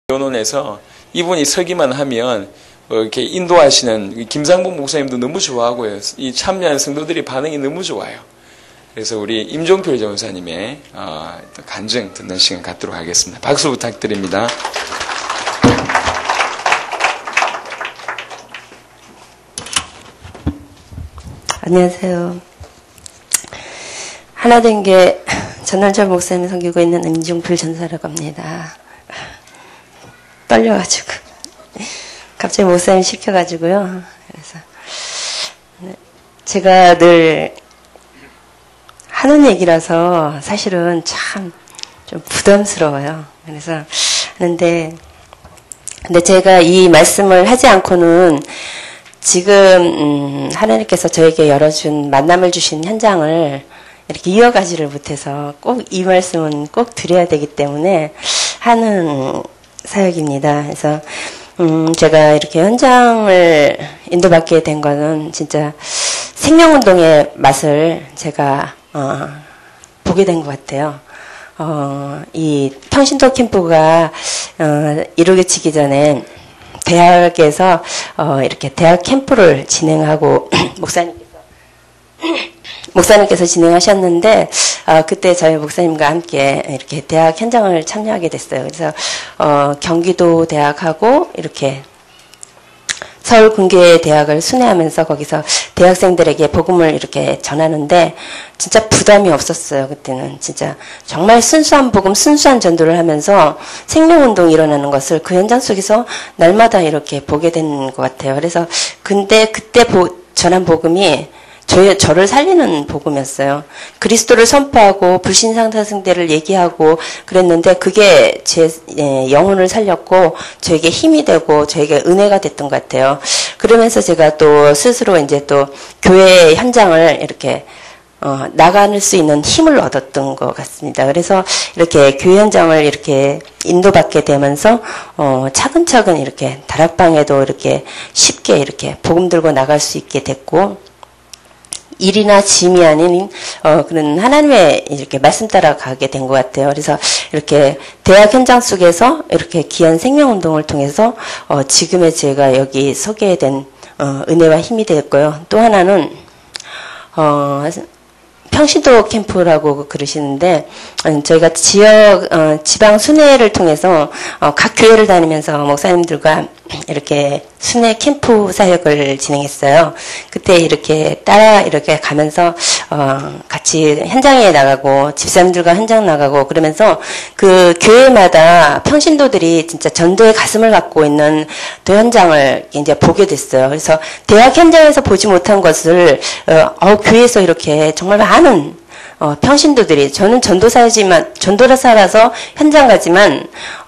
변론에서 이분이 서기만 하면 이렇게 인도하시는 김상봉 목사님도 너무 좋아하고요. 이 참여하는 성도들이 반응이 너무 좋아요. 그래서 우리 임종필 전사님의 간증 듣는 시간 갖도록 하겠습니다. 박수 부탁드립니다. 안녕하세요. 하나된교회 전원철 목사님이 섬기고 있는 임종필 전사라고 합니다. 떨려가지고 갑자기 목사님 시켜가지고요. 그래서 제가 늘 하는 얘기라서 사실은 참 좀 부담스러워요. 그래서 하는데 근데 제가 이 말씀을 하지 않고는 지금 하나님께서 저에게 열어준 만남을 주신 현장을 이렇게 이어가지를 못해서 꼭 이 말씀은 꼭 드려야 되기 때문에 하는 사역입니다. 그래서 제가 이렇게 현장을 인도받게 된 거는 진짜 생명운동의 맛을 제가 보게 된 것 같아요. 이 평신도 캠프가 이루어지기 전에 대학에서 이렇게 대학 캠프를 진행하고 목사님께서 진행하셨는데 그때 저희 목사님과 함께 이렇게 대학 현장을 참여하게 됐어요. 그래서 경기도 대학하고 이렇게 서울군계대학을 순회하면서 거기서 대학생들에게 복음을 이렇게 전하는데 진짜 부담이 없었어요. 그때는 진짜 정말 순수한 복음, 순수한 전도를 하면서 생명운동이 일어나는 것을 그 현장 속에서 날마다 이렇게 보게 된 것 같아요. 그래서 근데 그때 전한 복음이 저를 살리는 복음이었어요. 그리스도를 선포하고 불신상사승대를 얘기하고 그랬는데 그게 제 영혼을 살렸고 저에게 힘이 되고 저에게 은혜가 됐던 것 같아요. 그러면서 제가 또 스스로 이제 또 교회 현장을 이렇게 나갈 수 있는 힘을 얻었던 것 같습니다. 그래서 이렇게 교회 현장을 이렇게 인도받게 되면서 차근차근 이렇게 다락방에도 이렇게 쉽게 이렇게 복음 들고 나갈 수 있게 됐고 일이나 짐이 아닌 그런 하나님의 이렇게 말씀 따라 가게 된 것 같아요. 그래서 이렇게 대학 현장 속에서 이렇게 귀한 생명운동을 통해서 지금의 제가 여기 서게 된 은혜와 힘이 되었고요. 또 하나는 평신도 캠프라고 그러시는데 저희가 지방 순회를 통해서 각 교회를 다니면서 목사님들과 이렇게 순회 캠프 사역을 진행했어요. 그때 이렇게 따라 이렇게 가면서 같이 현장에 나가고 집사님들과 현장 나가고 그러면서 그 교회마다 평신도들이 진짜 전도의 가슴을 갖고 있는 또 현장을 이제 보게 됐어요. 그래서 대학 현장에서 보지 못한 것을 교회에서 이렇게 정말 많은 평신도들이 저는 전도사라서 현장 가지만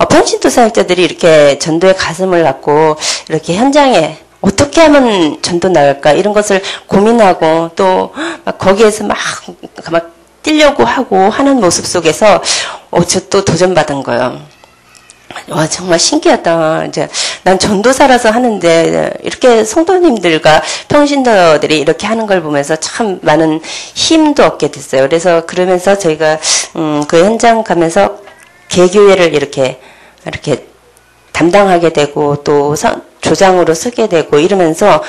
평신도 사역자들이 이렇게 전도의 가슴을 갖고 이렇게 현장에 어떻게 하면 전도 나갈까 이런 것을 고민하고 또 막 거기에서 막 뛰려고 하고 하는 모습 속에서 저 또 도전받은 거예요. 와, 정말 신기하다. 이제 난 전도사라서 하는데 이렇게 성도님들과 평신도들이 이렇게 하는 걸 보면서 참 많은 힘도 얻게 됐어요. 그래서 그러면서 저희가 그 현장 가면서 개교회를 이렇게 담당하게 되고 또 조장으로 서게 되고 이러면서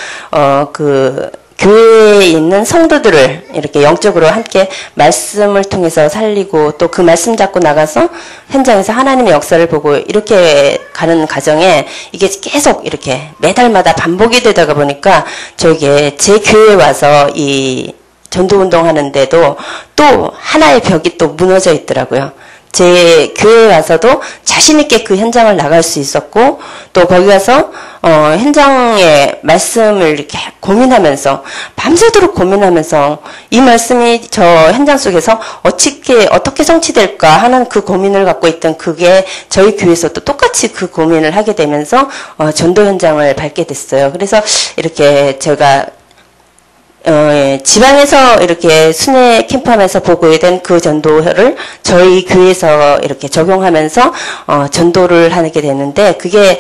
그 교회에 있는 성도들을 이렇게 영적으로 함께 말씀을 통해서 살리고 또 그 말씀 잡고 나가서 현장에서 하나님의 역사를 보고 이렇게 가는 과정에 이게 계속 이렇게 매달마다 반복이 되다가 보니까 저에게 제 교회에 와서 이 전도운동 하는데도 또 하나의 벽이 또 무너져 있더라고요. 제 교회에 와서도 자신있게 그 현장을 나갈 수 있었고 또 거기 가서 현장의 말씀을 이렇게 고민하면서 밤새도록 고민하면서 이 말씀이 저 현장 속에서 어떻게 성취될까 하는 그 고민을 갖고 있던 그게 저희 교회에서도 똑같이 그 고민을 하게 되면서 전도 현장을 밟게 됐어요. 그래서 이렇게 제가 지방에서 이렇게 순회 캠프하면서 보고 된 그 전도를 저희 교회에서 이렇게 적용하면서 전도를 하게 되는데 그게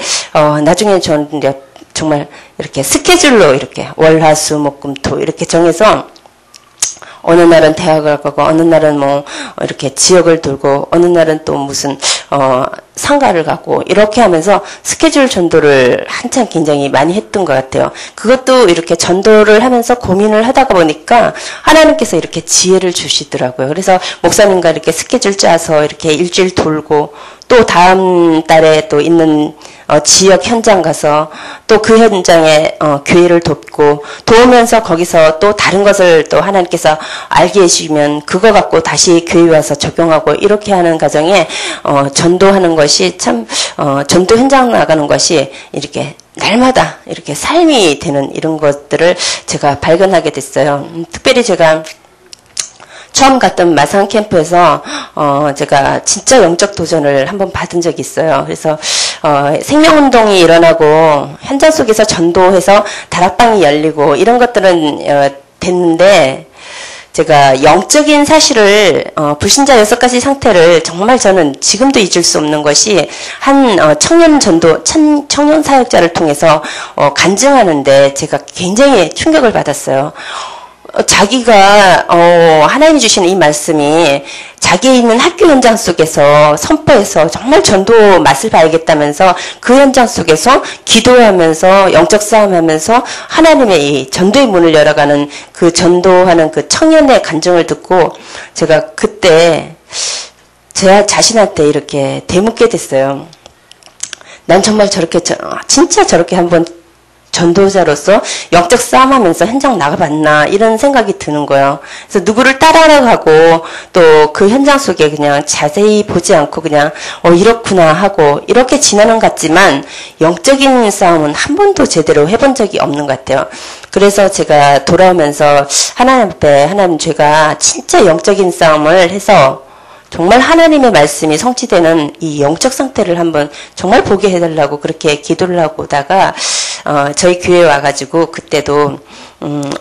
나중에 저는 정말 이렇게 스케줄로 이렇게 월화수목금토 이렇게 정해서 어느 날은 대학을 가고 어느 날은 뭐 이렇게 지역을 돌고 어느 날은 또 무슨 상가를 가고 이렇게 하면서 스케줄 전도를 한참 굉장히 많이 했던 것 같아요. 그것도 이렇게 전도를 하면서 고민을 하다가 보니까 하나님께서 이렇게 지혜를 주시더라고요. 그래서 목사님과 이렇게 스케줄 짜서 이렇게 일주일 돌고 또 다음 달에 또 있는 지역 현장 가서 또 그 현장에 교회를 돕고 도우면서 거기서 또 다른 것을 또 하나님께서 알게 해주시면 그거 갖고 다시 교회 와서 적용하고 이렇게 하는 과정에 전도하는 것이 참 전도 현장 나가는 것이 이렇게 날마다 이렇게 삶이 되는 이런 것들을 제가 발견하게 됐어요. 특별히 제가 처음 갔던 마상 캠프에서 제가 진짜 영적 도전을 한번 받은 적이 있어요. 그래서 생명운동이 일어나고 현장 속에서 전도해서 다락방이 열리고 이런 것들은 됐는데 제가 영적인 사실을 불신자 6가지 상태를 정말 저는 지금도 잊을 수 없는 것이 한 청년 전도 청년 사역자를 통해서 간증하는데 제가 굉장히 충격을 받았어요. 자기가 하나님이 주시는 이 말씀이 자기에 있는 학교 현장 속에서 선포해서 정말 전도 맛을 봐야겠다면서 그 현장 속에서 기도하면서 영적 싸움하면서 하나님의 이 전도의 문을 열어가는 그 전도하는 그 청년의 간증을 듣고 제가 그때 제 자신한테 이렇게 되묻게 됐어요. 난 정말 저렇게 진짜 저렇게 한번 전도자로서 영적 싸움하면서 현장 나가봤나 이런 생각이 드는 거예요. 그래서 누구를 따라가고 또 그 현장 속에 그냥 자세히 보지 않고 그냥 이렇구나 하고 이렇게 지나는 것 같지만 영적인 싸움은 한 번도 제대로 해본 적이 없는 것 같아요. 그래서 제가 돌아오면서 하나님 앞에 하나님 제가 진짜 영적인 싸움을 해서 정말 하나님의 말씀이 성취되는 이 영적 상태를 한번 정말 보게 해달라고 그렇게 기도를 하고 오다가 저희 교회에 와가지고 그때도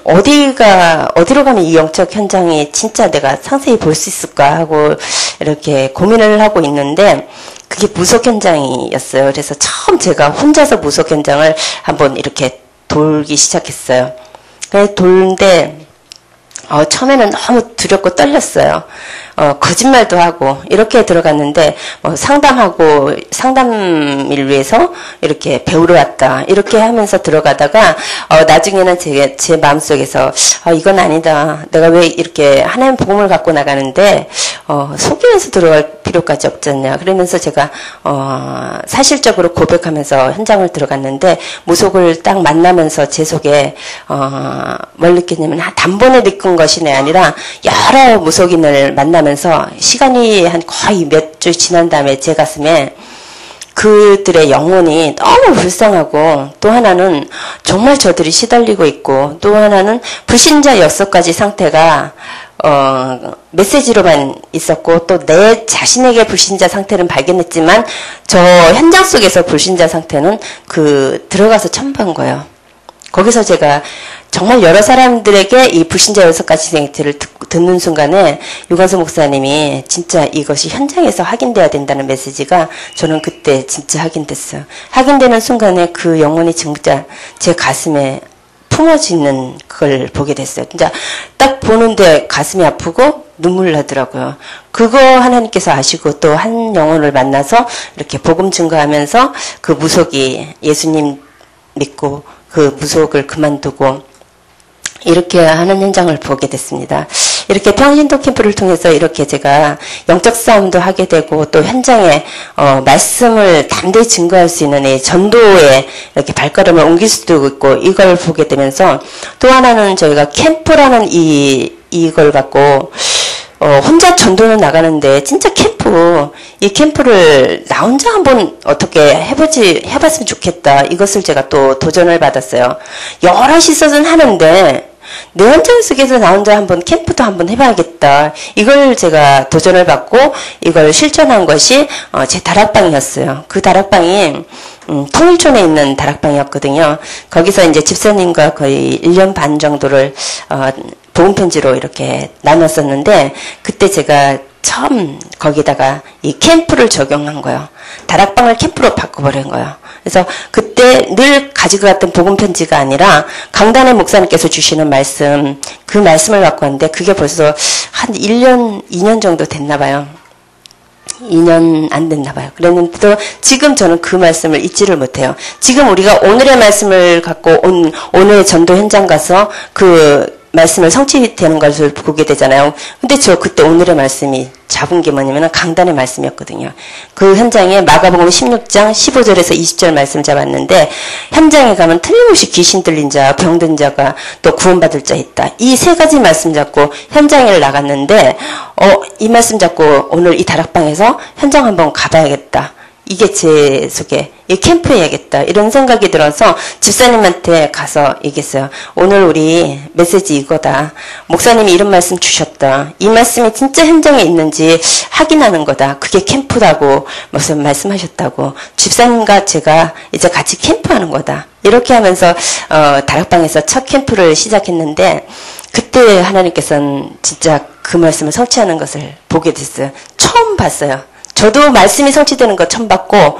어디로 가면 이 영적 현장이 진짜 내가 상세히 볼 수 있을까 하고 이렇게 고민을 하고 있는데 그게 무속 현장이었어요. 그래서 처음 제가 혼자서 무속 현장을 한번 이렇게 돌기 시작했어요. 그래서 돌는데 처음에는 너무 두렵고 떨렸어요. 거짓말도 하고 이렇게 들어갔는데 상담을 위해서 이렇게 배우러 왔다 이렇게 하면서 들어가다가 나중에는 제 마음속에서 이건 아니다. 내가 왜 이렇게 하나님 복음을 갖고 나가는데 속이면서 들어갈 필요까지 없잖냐. 그러면서 제가 사실적으로 고백하면서 현장을 들어갔는데 무속을 딱 만나면서 제 속에 뭘 느꼈냐면 단번에 느낀 것이 아니라 여러 무속인을 만나면서 시간이 한 거의 몇 주 지난 다음에 제 가슴에 그들의 영혼이 너무 불쌍하고 또 하나는 정말 저들이 시달리고 있고 또 하나는 불신자 6가지 상태가 메시지로만 있었고 또 내 자신에게 불신자 상태는 발견했지만 저 현장 속에서 불신자 상태는 들어가서 처음 본 거예요. 거기서 제가 정말 여러 사람들에게 이 불신자 6가지 상태를 듣는 순간에 유관수 목사님이 진짜 이것이 현장에서 확인돼야 된다는 메시지가 저는 그때 진짜 확인됐어요. 확인되는 순간에 그 영혼이 진짜 제 가슴에 품어지는 그걸 보게 됐어요. 진짜 딱 보는데 가슴이 아프고 눈물 나더라고요. 그거 하나님께서 아시고 또 한 영혼을 만나서 이렇게 복음 증거하면서 그 무속이 예수님 믿고 그 무속을 그만두고 이렇게 하는 현장을 보게 됐습니다. 이렇게 평신도 캠프를 통해서 이렇게 제가 영적 싸움도 하게 되고 또 현장에 말씀을 담대히 증거할 수 있는 이 전도에 이렇게 발걸음을 옮길 수도 있고 이걸 보게 되면서 또 하나는 저희가 캠프라는 이걸 갖고 혼자 전도는 나가는데 진짜 이 캠프를 나 혼자 한번 어떻게 해봤으면 좋겠다. 이것을 제가 또 도전을 받았어요. 여럿이서는 하는데 내 현장 속에서 나 혼자 한번 캠프도 한번 해봐야겠다. 이걸 제가 도전을 받고 이걸 실천한 것이 제 다락방이었어요. 그 다락방이 통일촌에 있는 다락방이었거든요. 거기서 이제 집사님과 거의 1년 반 정도를 복음편지로 이렇게 나눴었는데 그때 제가 처음 거기다가 이 캠프를 적용한 거예요. 다락방을 캠프로 바꿔버린 거예요. 그래서 그때 늘 가지고 갔던 복음 편지가 아니라 강단의 목사님께서 주시는 말씀, 그 말씀을 갖고 왔는데 그게 벌써 한 1년, 2년 정도 됐나 봐요. 2년 안 됐나 봐요. 그랬는데도 지금 저는 그 말씀을 잊지를 못해요. 지금 우리가 오늘의 말씀을 갖고 오늘 전도 현장 가서 그 말씀을 성취되는 것을 보게 되잖아요. 근데 저 그때 오늘의 말씀이 잡은 게 뭐냐면 강단의 말씀이었거든요. 그 현장에 마가복음 16장 15절에서 20절 말씀 잡았는데 현장에 가면 틀림없이 귀신 들린 자, 병든 자가 또 구원받을 자 있다. 이 세 가지 말씀 잡고 현장에 나갔는데 이 말씀 잡고 오늘 이 다락방에서 현장 한번 가봐야겠다. 이게 제 속에 이 캠프 해야겠다 이런 생각이 들어서 집사님한테 가서 얘기했어요. 오늘 우리 메시지 이거다. 목사님이 이런 말씀 주셨다. 이 말씀이 진짜 현장에 있는지 확인하는 거다. 그게 캠프라고 무슨 말씀하셨다고. 집사님과 제가 이제 같이 캠프하는 거다. 이렇게 하면서 다락방에서 첫 캠프를 시작했는데 그때 하나님께서는 진짜 그 말씀을 성취하는 것을 보게 됐어요. 처음 봤어요. 저도 말씀이 성취되는 거 처음 봤고,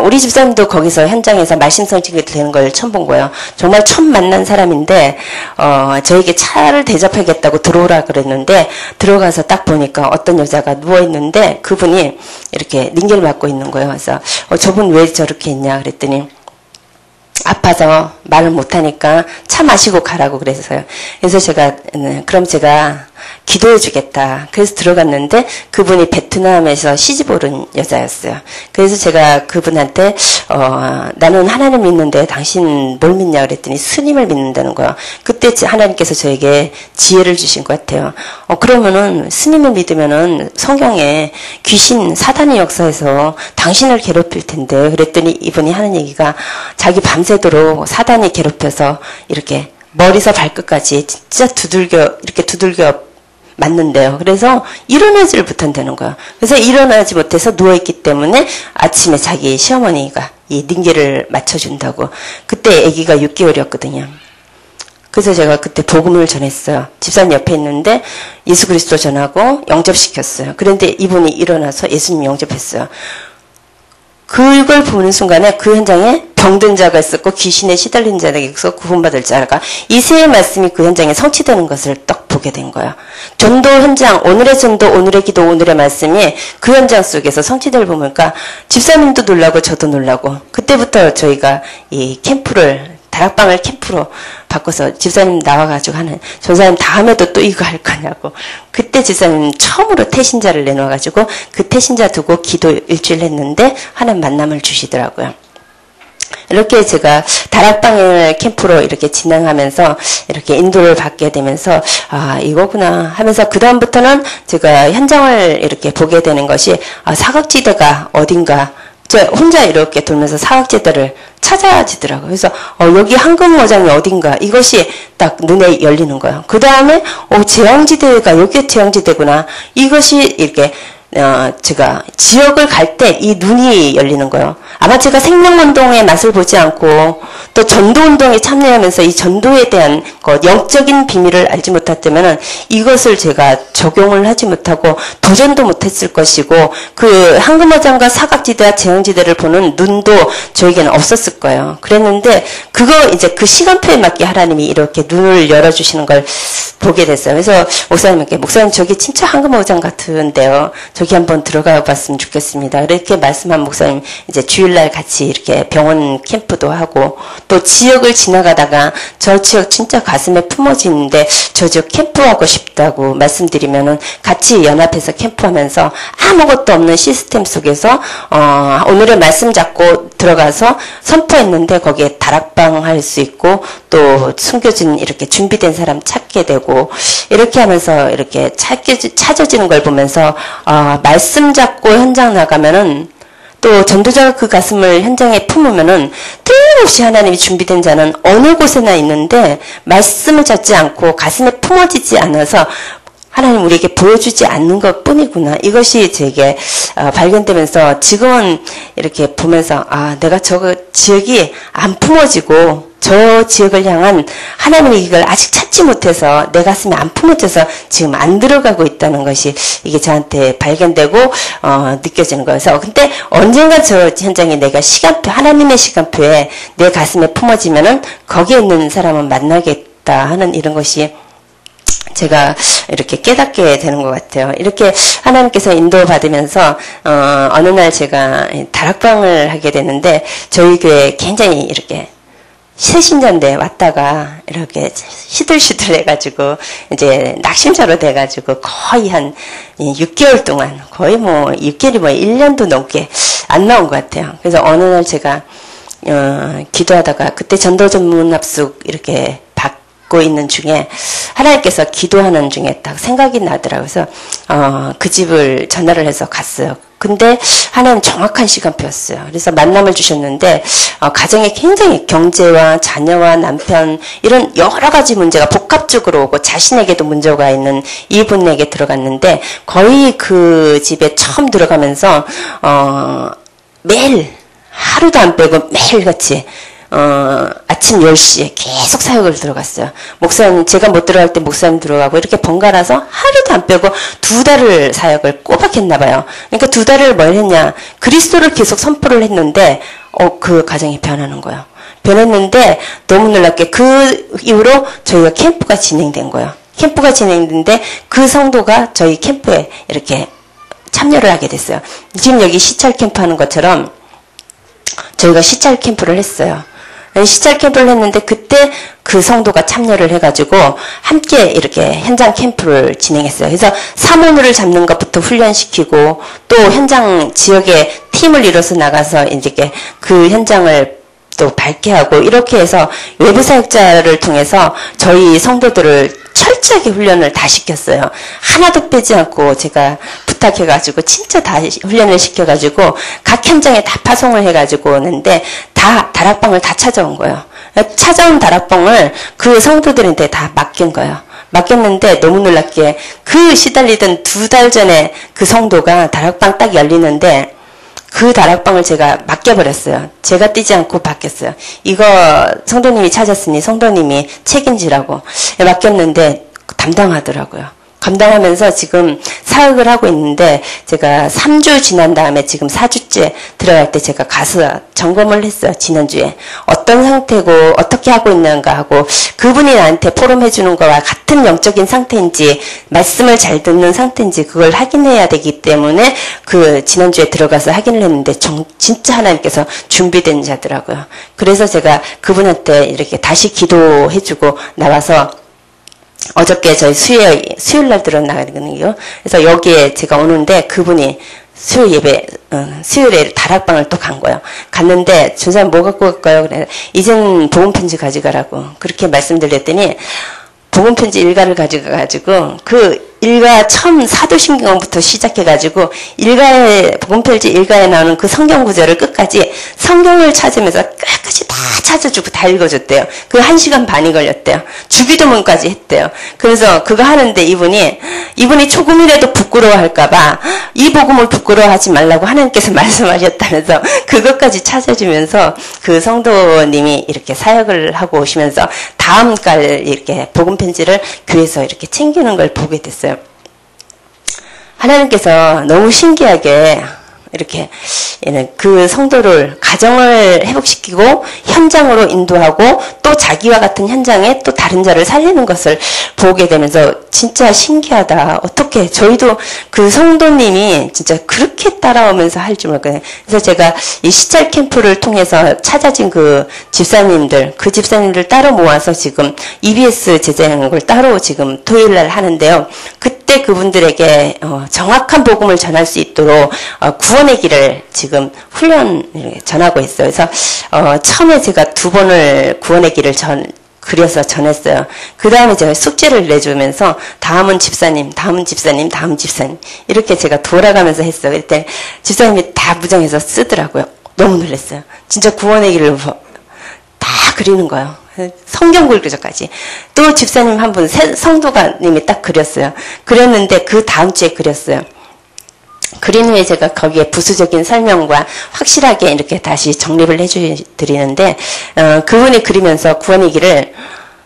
우리 집사님도 거기서 현장에서 말씀 성취되는 걸 처음 본 거예요. 정말 처음 만난 사람인데, 저에게 차를 대접하겠다고 들어오라 그랬는데, 들어가서 딱 보니까 어떤 여자가 누워있는데, 그분이 이렇게 링겔 맞고 있는 거예요. 그래서, 저분 왜 저렇게 있냐 그랬더니, 아파서 말을 못하니까 차 마시고 가라고 그랬어요. 그래서 제가, 그럼 제가 기도해 주겠다. 그래서 들어갔는데 그분이 베트남에서 시집 오른 여자였어요. 그래서 제가 그분한테 나는 하나님 믿는데 당신 뭘 믿냐 그랬더니 스님을 믿는다는 거예요. 그때 하나님께서 저에게 지혜를 주신 것 같아요. 그러면은 스님을 믿으면은 성경에 귀신 사단의 역사에서 당신을 괴롭힐 텐데 그랬더니 이분이 하는 얘기가 자기 밤새도록 사단이 괴롭혀서 이렇게 머리서 발끝까지 진짜 이렇게 두들겨 맞는데요. 그래서 일어나지를 못한다는 거예요. 그래서 일어나지 못해서 누워있기 때문에 아침에 자기 시어머니가 이 링겔을 맞춰준다고. 그때 아기가 6개월이었거든요. 그래서 제가 그때 복음을 전했어요. 집사님 옆에 있는데 예수 그리스도 전하고 영접시켰어요. 그런데 이분이 일어나서 예수님 영접했어요. 그걸 보는 순간에 그 현장에 병든 자가 있었고 귀신에 시달린 자가 있었고 구원받을 자가 이 세 말씀이 그 현장에 성취되는 것을 딱 보게 된 거예요. 전도 현장, 오늘의 전도, 오늘의 기도, 오늘의 말씀이 그 현장 속에서 성취될 보니까 집사님도 놀라고 저도 놀라고 그때부터 저희가 이 캠프를 다락방을 캠프로 바꿔서 집사님 나와가지고 하는 전사님 다음에도 또 이거 할 거냐고 그때 집사님 처음으로 태신자를 내놓아가지고 그 태신자 두고 기도 일주일 했는데 하나님 만남을 주시더라고요. 이렇게 제가 다락방을 캠프로 이렇게 진행하면서 이렇게 인도를 받게 되면서 이거구나 하면서 그 다음부터는 제가 현장을 이렇게 보게 되는 것이 사각지대가 어딘가 저 혼자 이렇게 돌면서 사각지대를 찾아지더라고요. 그래서 여기 황금어장이 어딘가 이것이 딱 눈에 열리는 거예요. 그 다음에 재앙지대가 여기가 재앙지대구나 이것이 이렇게 제가 지역을 갈 때 이 눈이 열리는 거예요. 아마 제가 생명운동의 맛을 보지 않고 또 전도운동에 참여하면서 이 전도에 대한 영적인 비밀을 알지 못했다면 이것을 제가 적용을 하지 못하고 도전도 못했을 것이고 그 황금어장과 사각지대와 재앙지대를 보는 눈도 저에게는 없었을 거예요. 그랬는데 그거 이제 그 시간표에 맞게 하나님이 이렇게 눈을 열어주시는 걸 보게 됐어요. 그래서 목사님께 목사님 저기 진짜 황금어장 같은데요. 저기 한번 들어가 봤으면 좋겠습니다. 이렇게 말씀한 목사님 이제 주일날 같이 이렇게 병원 캠프도 하고 또 지역을 지나가다가 저 지역 진짜 가슴에 품어지는데 저 지역 캠프하고 싶다고 말씀드리면은 같이 연합해서 캠프하면서 아무것도 없는 시스템 속에서 오늘의 말씀 잡고 들어가서 선포했는데 거기에 다락방 할 수 있고 또 숨겨진 이렇게 준비된 사람 찾게 되고 이렇게 하면서 이렇게 찾아지는 걸 보면서 말씀 잡고 현장 나가면은 또 전도자가 그 가슴을 현장에 품으면은 틀림없이 하나님이 준비된 자는 어느 곳에나 있는데 말씀을 잡지 않고 가슴에 품어지지 않아서 하나님 우리에게 보여주지 않는 것 뿐이구나. 이것이 제게 발견되면서 지금은 이렇게 보면서 내가 저 지역이 안 품어지고 저 지역을 향한 하나님의 이걸 아직 찾지 못해서 내 가슴에 안 품어져서 지금 안 들어가고 있다는 것이 이게 저한테 발견되고 느껴지는 거여서 근데 언젠가 저 현장에 내가 시간표 하나님의 시간표에 내 가슴에 품어지면은 거기에 있는 사람은 만나겠다 하는 이런 것이 제가 이렇게 깨닫게 되는 것 같아요. 이렇게 하나님께서 인도받으면서 어느 날 제가 다락방을 하게 되는데 저희 교회 굉장히 이렇게 새신자인데 왔다가 이렇게 시들시들 해가지고 이제 낙심자로 돼가지고 거의 한 6개월 동안 거의 뭐 6개월이 뭐 1년도 넘게 안 나온 것 같아요. 그래서 어느 날 제가 기도하다가 그때 전도 전문 합숙 이렇게 받고 있는 중에 하나님께서 기도하는 중에 딱 생각이 나더라고요. 그래서 그 집을 전화를 해서 갔어요. 근데 하나님 정확한 시간표였어요. 그래서 만남을 주셨는데 가정에 굉장히 경제와 자녀와 남편 이런 여러 가지 문제가 복합적으로 오고 자신에게도 문제가 있는 이분에게 들어갔는데 거의 그 집에 처음 들어가면서 매일 하루도 안 빼고 매일같이 아침 10시에 계속 사역을 들어갔어요. 목사님, 제가 못 들어갈 때 목사님 들어가고 이렇게 번갈아서 하루도 안 빼고 2달을 사역을 꼬박 했나봐요. 그러니까 2달을 뭘 했냐. 그리스도를 계속 선포를 했는데, 그 가정이 변하는 거예요. 변했는데, 너무 놀랍게 그 이후로 저희가 캠프가 진행된 거예요. 캠프가 진행됐는데, 그 성도가 저희 캠프에 이렇게 참여를 하게 됐어요. 지금 여기 시찰 캠프 하는 것처럼, 저희가 시찰 캠프를 했어요. 시찰 캠프를 했는데 그때 그 성도가 참여를 해가지고 함께 이렇게 현장 캠프를 진행했어요. 그래서 사모님을 잡는 것부터 훈련시키고 또 현장 지역에 팀을 이뤄서 나가서 이제 그 현장을 또 밝게 하고 이렇게 해서 외부 사역자를 통해서 저희 성도들을 철저하게 훈련을 다 시켰어요. 하나도 빼지 않고 제가 부탁해가지고 진짜 다 훈련을 시켜가지고 각 현장에 다 파송을 해가지고 오는데 다 다락방을 다 찾아온 거예요. 찾아온 다락방을 그 성도들한테 다 맡긴 거예요. 맡겼는데 너무 놀랍게 그 시달리던 2달 전에 그 성도가 다락방 딱 열리는데 그 다락방을 제가 맡겨버렸어요. 제가 뛰지 않고 맡겼어요. 이거 성도님이 찾았으니 성도님이 책임지라고 맡겼는데 담당하더라고요. 감당하면서 지금 사역을 하고 있는데 제가 3주 지난 다음에 지금 4주째 들어갈 때 제가 가서 점검을 했어요. 지난주에. 어떤 상태고 어떻게 하고 있는가 하고 그분이 나한테 포럼해 주는 거와 같은 영적인 상태인지 말씀을 잘 듣는 상태인지 그걸 확인해야 되기 때문에 그 지난주에 들어가서 확인을 했는데 진짜 하나님께서 준비된 자더라고요. 그래서 제가 그분한테 이렇게 다시 기도해 주고 나와서 어저께 저희 수요일 날 들어나가거든요. 그래서 여기에 제가 오는데 그분이 수요일에 다락방을 또 간 거예요. 갔는데 저 사람 뭐 갖고 갈까요? 그래 이젠 복음편지 가져가라고 그렇게 말씀드렸더니 복음편지 일가를 가져가가지고 그 일가 처음 사도신경부터 시작해가지고 복음편지 일가에 나오는 그 성경 구절을 끝까지 성경을 찾으면서 끝까지 다 찾아주고 다 읽어줬대요. 그 1시간 반이 걸렸대요. 주기도문까지 했대요. 그래서 그거 하는데 이분이 조금이라도 부끄러워할까봐 이 복음을 부끄러워하지 말라고 하나님께서 말씀하셨다면서 그것까지 찾아주면서 그 성도님이 이렇게 사역을 하고 오시면서 다음 달 이렇게 복음편지를 교회에서 이렇게 챙기는 걸 보게 됐어요. 하나님께서 너무 신기하게 이렇게 그 성도를 가정을 회복시키고 현장으로 인도하고 또 자기와 같은 현장에 또 다른 자를 살리는 것을 보게 되면서 진짜 신기하다. 어떻게 저희도 그 성도님이 진짜 그렇게 따라오면서 할 줄 몰랐거든요. 그래서 제가 이 시찰 캠프를 통해서 찾아진 그 집사님들 따로 모아서 지금 EBS 제자연을 따로 지금 토요일날 하는데요. 그때 그분들에게 정확한 복음을 전할 수 있도록 구원의 길을 지금 훈련 전하고 있어요. 그래서 처음에 제가 2번을 구원의 길을 그려서 전했어요. 그 다음에 제가 숙제를 내주면서 다음은 집사님 이렇게 제가 돌아가면서 했어요. 그때 집사님이 다 무장해서 쓰더라고요. 너무 놀랐어요. 진짜 구원의 길을 다 그리는 거예요. 성경 굴교적까지. 또 집사님 한 분 성도가님이 딱 그렸어요. 그렸는데 그 다음 주에 그렸어요. 그린 후에 제가 거기에 부수적인 설명과 확실하게 이렇게 다시 정립을 해드리는데 그분이 그리면서 구원의 길을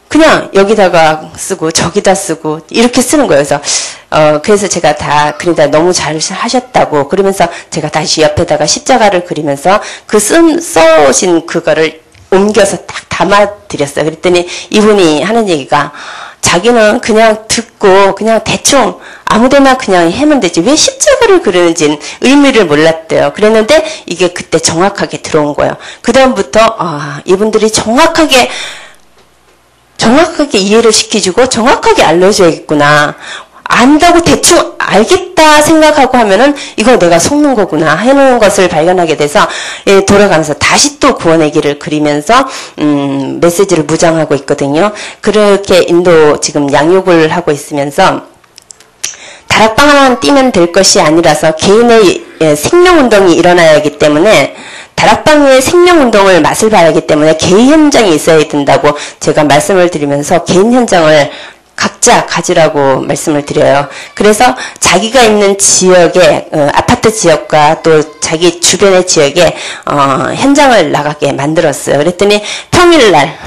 그냥 여기다가 쓰고 저기다 쓰고 이렇게 쓰는 거예요. 그래서 제가 다 그린다 너무 잘 하셨다고 그러면서 제가 다시 옆에다가 십자가를 그리면서 그 써오신 그거를 옮겨서 딱 담아드렸어요. 그랬더니 이분이 하는 얘기가 자기는 그냥 듣고 그냥 대충 아무데나 그냥 하면 되지 왜 십자가를 그리는지는 의미를 몰랐대요. 그랬는데 이게 그때 정확하게 들어온 거예요. 그 다음부터 이분들이 정확하게 이해를 시켜주고 정확하게 알려줘야겠구나. 안다고 대충 알겠다 생각하고 하면은 이거 내가 속는 거구나 하는 것을 발견하게 돼서 돌아가면서 다시 또 구원의 길을 그리면서 메시지를 무장하고 있거든요. 그렇게 인도 지금 양육을 하고 있으면서 다락방만 뛰면 될 것이 아니라서 개인의 생명운동이 일어나야 하기 때문에 다락방의 생명운동을 맛을 봐야 하기 때문에 개인 현장이 있어야 된다고 제가 말씀을 드리면서 개인 현장을 각자 가지라고 말씀을 드려요. 그래서 자기가 있는 지역에 아파트 지역과 또 자기 주변의 지역에 현장을 나가게 만들었어요. 그랬더니 평일날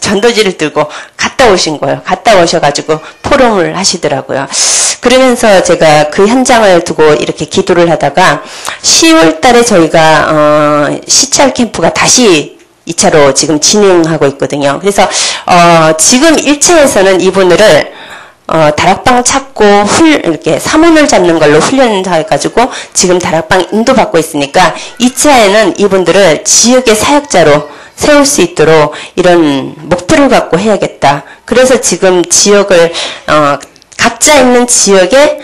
전도지를 들고 갔다 오신 거예요. 갔다 오셔가지고 포럼을 하시더라고요. 그러면서 제가 그 현장을 두고 이렇게 기도를 하다가 10월 달에 저희가 시찰 캠프가 다시 2차로 지금 진행하고 있거든요. 그래서 지금 1차에서는 이분들을 다락방 찾고 이렇게 사문을 잡는 걸로 훈련해가지고 지금 다락방 인도받고 있으니까 2차에는 이분들을 지역의 사역자로 세울 수 있도록 이런 목표를 갖고 해야겠다. 그래서 지금 지역을 각자 있는 지역에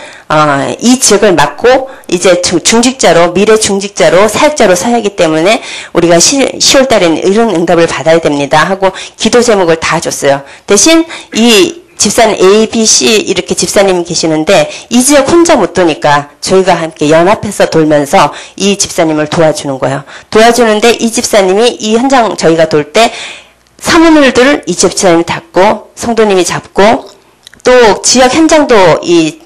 이 지역을 맡고 이제 중직자로 미래 중직자로 사역자로 서야하기 때문에 우리가 10월 달에는 이런 응답을 받아야 됩니다 하고 기도 제목을 다 줬어요. 대신 이 집사님 A, B, C 이렇게 집사님이 계시는데 이 지역 혼자 못 도니까 저희가 함께 연합해서 돌면서 이 집사님을 도와주는 거예요. 도와주는데 이 집사님이 이 현장 저희가 돌 때 사무물들을 이 집사님이 잡고 성도님이 잡고 또 지역 현장도 이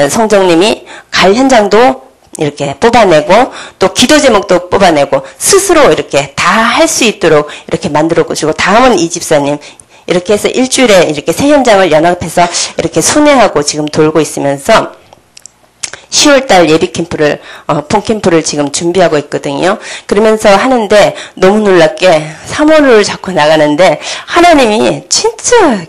성정님이 갈 현장도 이렇게 뽑아내고 또 기도 제목도 뽑아내고 스스로 이렇게 다 할 수 있도록 이렇게 만들어주고 다음은 이 집사님 이렇게 해서 일주일에 이렇게 세 현장을 연합해서 이렇게 순회하고 지금 돌고 있으면서 10월달 예비 캠프를 폰캠프를 지금 준비하고 있거든요. 그러면서 하는데 너무 놀랍게 3월을 자꾸 나가는데 하나님이 진짜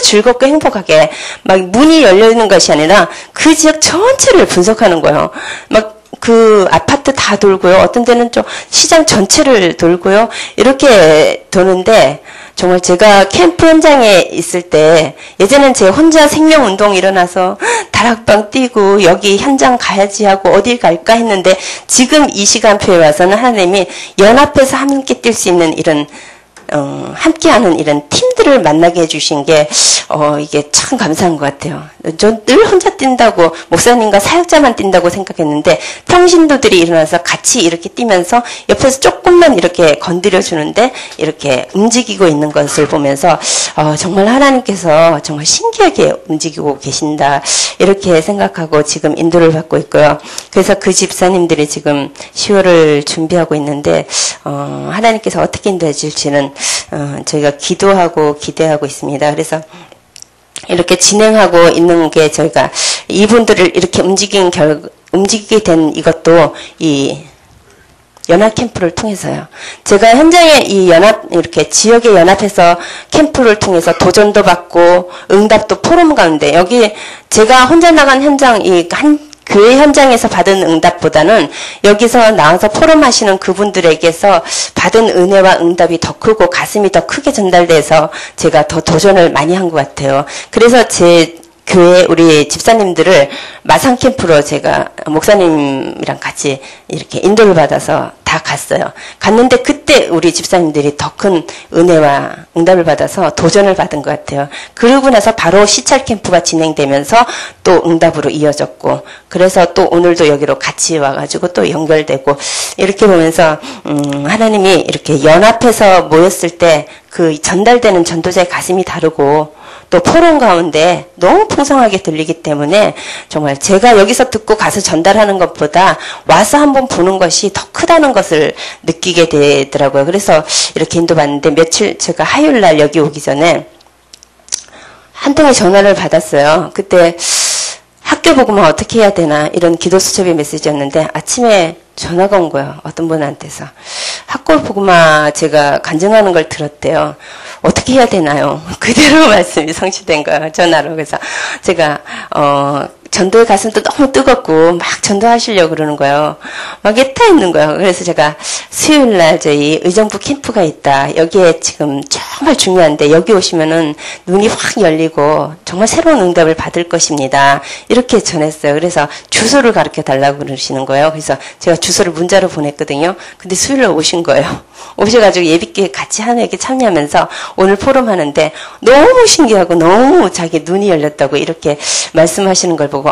즐겁고 행복하게 막 문이 열리는 것이 아니라 그 지역 전체를 분석하는 거예요. 막 그 아파트 다 돌고요. 어떤 데는 좀 시장 전체를 돌고요. 이렇게 도는데 정말 제가 캠프 현장에 있을 때 예전엔 제 혼자 생명운동 일어나서 다락방 뛰고 여기 현장 가야지 하고 어딜 갈까 했는데 지금 이 시간표에 와서는 하나님이 연합해서 함께 뛸 수 있는 이런 함께하는 이런 팀들을 만나게 해주신 게 이게 참 감사한 것 같아요. 저 늘 혼자 뛴다고 목사님과 사역자만 뛴다고 생각했는데 평신도들이 일어나서 같이 이렇게 뛰면서 옆에서 조금만 이렇게 건드려 주는데 이렇게 움직이고 있는 것을 보면서 정말 하나님께서 정말 신기하게 움직이고 계신다 이렇게 생각하고 지금 인도를 받고 있고요. 그래서 그 집사님들이 지금 10월을 준비하고 있는데 하나님께서 어떻게 인도해 줄지는 저희가 기도하고 기대하고 있습니다. 그래서 이렇게 진행하고 있는 게 저희가 이분들을 이렇게 움직이게 된 이것도 이 연합 캠프를 통해서요. 제가 현장에 이 이렇게 지역에 연합해서 캠프를 통해서 도전도 받고 응답도 포럼 가운데 여기 제가 혼자 나간 현장 교회 현장에서 받은 응답보다는 여기서 나와서 포럼하시는 그분들에게서 받은 은혜와 응답이 더 크고 가슴이 더 크게 전달돼서 제가 더 도전을 많이 한 것 같아요. 그래서 제 교회 우리 집사님들을 마상 캠프로 제가 목사님이랑 같이 이렇게 인도를 받아서 다 갔어요. 갔는데 그때 우리 집사님들이 더 큰 은혜와 응답을 받아서 도전을 받은 것 같아요. 그러고 나서 바로 시찰 캠프가 진행되면서 또 응답으로 이어졌고 그래서 또 오늘도 여기로 같이 와가지고 또 연결되고 이렇게 보면서 하나님이 이렇게 연합해서 모였을 때 그 전달되는 전도자의 가슴이 다르고 또 포럼 가운데 너무 풍성하게 들리기 때문에 정말 제가 여기서 듣고 가서 전달하는 것보다 와서 한번 보는 것이 더 크다는 것을 느끼게 되더라고요. 그래서 이렇게 인도받는데 며칠 제가 화요일날 여기 오기 전에 한 통의 전화를 받았어요. 그때 학교 복음화 어떻게 해야 되나 이런 기도 수첩의 메시지였는데 아침에 전화가 온 거예요. 어떤 분한테서. 학교 복음화 제가 간증하는 걸 들었대요. 어떻게 해야 되나요? 그대로 말씀이 성취된 거예요. 전화로. 그래서 제가 전도에 가서도 너무 뜨겁고 막 전도하시려고 그러는 거예요. 막 애타 있는 거예요. 그래서 제가 수요일 날 저희 의정부 캠프가 있다. 여기에 지금 정말 중요한데 여기 오시면은 눈이 확 열리고 정말 새로운 응답을 받을 것입니다. 이렇게 전했어요. 그래서 주소를 가르쳐 달라고 그러시는 거예요. 그래서 제가 주소를 문자로 보냈거든요. 근데 수요일 날 오신 거예요. 오셔가지고 예비께 같이 하나에게 참여하면서 오늘 포럼 하는데 너무 신기하고 너무 자기 눈이 열렸다고 이렇게 말씀하시는 걸 보고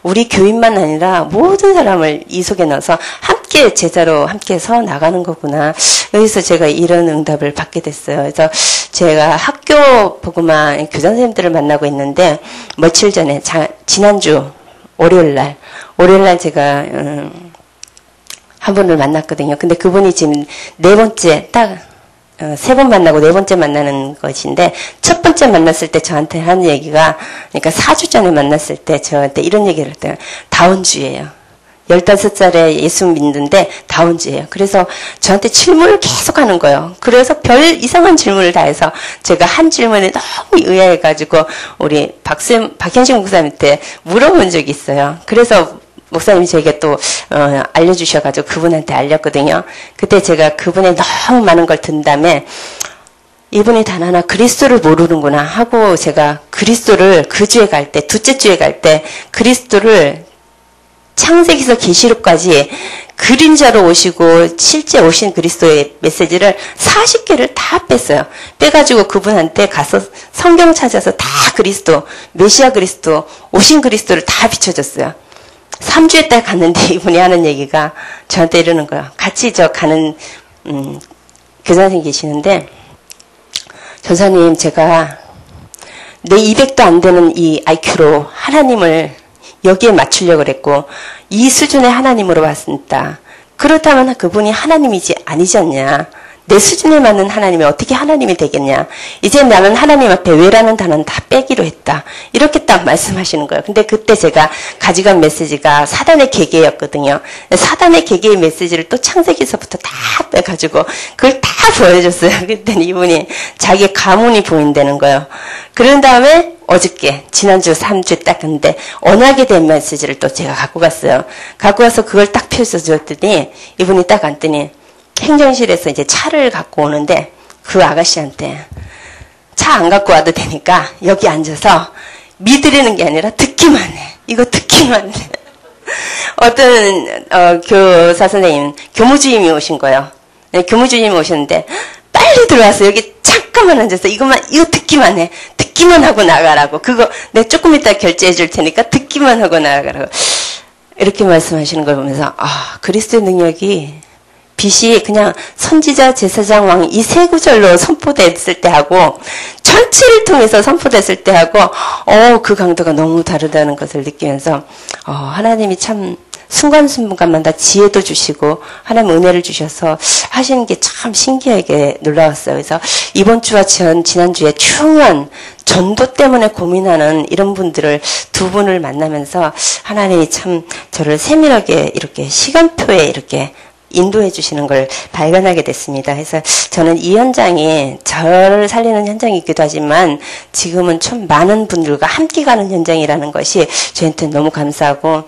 우리 교인만 아니라 모든 사람을 이 속에 넣어서 함께 제자로 함께 서 나가는 거구나. 여기서 제가 이런 응답을 받게 됐어요. 그래서 제가 학교 보고만 교장 선생님들을 만나고 있는데 며칠 전에 지난주 월요일날 제가 한 분을 만났거든요. 근데 그분이 지금 네 번째 세 번 만나고 네 번째 만나는 것인데 첫 번째 만났을 때 저한테 하는 얘기가 그러니까 4주 전에 만났을 때 저한테 이런 얘기를 했대요. 다운주예요. 15살에 예수 믿는데 다운주예요. 그래서 저한테 질문을 계속 하는 거예요. 그래서 별 이상한 질문을 다 해서 제가 한 질문에 너무 의아해가지고 우리 박현식 목사님한테 물어본 적이 있어요. 그래서 목사님이 저에게 또 알려주셔가지고 그분한테 알렸거든요. 그때 제가 그분의 너무 많은 걸 든 다음에 이분이 단 하나 그리스도를 모르는구나 하고 제가 그리스도를 그 주에 갈 때, 둘째 주에 갈 때 그리스도를 창세기서 계시록까지 그림자로 오시고 실제 오신 그리스도의 메시지를 40개를 다 뺐어요. 빼가지고 그분한테 가서 성경 찾아서 다 그리스도, 메시아 그리스도, 오신 그리스도를 다 비춰줬어요. 3주에 딱 갔는데 이분이 하는 얘기가 저한테 이러는 거예요. 같이 가는 교사선생님 계시는데 전사님 제가 내 200도 안 되는 이 IQ로 하나님을 여기에 맞추려고 그랬고 이 수준의 하나님으로 왔습니다. 그렇다면 그분이 하나님이지 아니지 않냐. 내 수준에 맞는 하나님이 어떻게 하나님이 되겠냐. 이제 나는 하나님 앞에 왜라는 단어는 다 빼기로 했다. 이렇게 딱 말씀하시는 거예요. 근데 그때 제가 가져간 메시지가 사단의 계계였거든요. 사단의 계계의 메시지를 또 창세기서부터 다 빼가지고 그걸 다 보여줬어요. 그랬더니 이분이 자기의 가문이 보인다는 거예요. 그런 다음에 어저께 지난주 3주 딱 근데 언약에 대한 메시지를 또 제가 갖고 갔어요. 갖고 와서 그걸 딱 펴줬더니 이분이 딱 앉더니 행정실에서 이제 차를 갖고 오는데 그 아가씨한테 차 안 갖고 와도 되니까 여기 앉아서 믿으려는 게 아니라 듣기만 해. 이거 듣기만 해. 어떤 교사 선생님, 교무주임이 오신 거예요. 네, 교무주임이 오셨는데 빨리 들어와서 여기 잠깐만 앉아서 이거 듣기만 해. 듣기만 하고 나가라고. 그거 내가 조금 이따 결제해 줄 테니까 듣기만 하고 나가라고. 이렇게 말씀하시는 걸 보면서 그리스도의 능력이 빛이 그냥 선지자, 제사장, 왕 이 세 구절로 선포됐을 때 하고 전체를 통해서 선포됐을 때 하고 그 강도가 너무 다르다는 것을 느끼면서 하나님이 참 순간순간마다 지혜도 주시고 하나님 은혜를 주셔서 하시는 게 참 신기하게 놀라웠어요. 그래서 이번 주와 지난주에 중요한 전도 때문에 고민하는 이런 분들을 두 분을 만나면서 하나님이 참 저를 세밀하게 이렇게 시간표에 이렇게 인도해 주시는 걸 발견하게 됐습니다. 그래서 저는 이 현장이 저를 살리는 현장이기도 하지만 지금은 참 많은 분들과 함께 가는 현장이라는 것이 저한테 너무 감사하고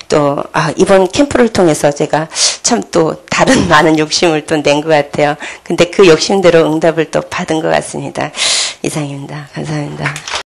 또 이번 캠프를 통해서 제가 참 또 다른 많은 욕심을 또 낸 것 같아요. 근데 그 욕심대로 응답을 또 받은 것 같습니다. 이상입니다. 감사합니다.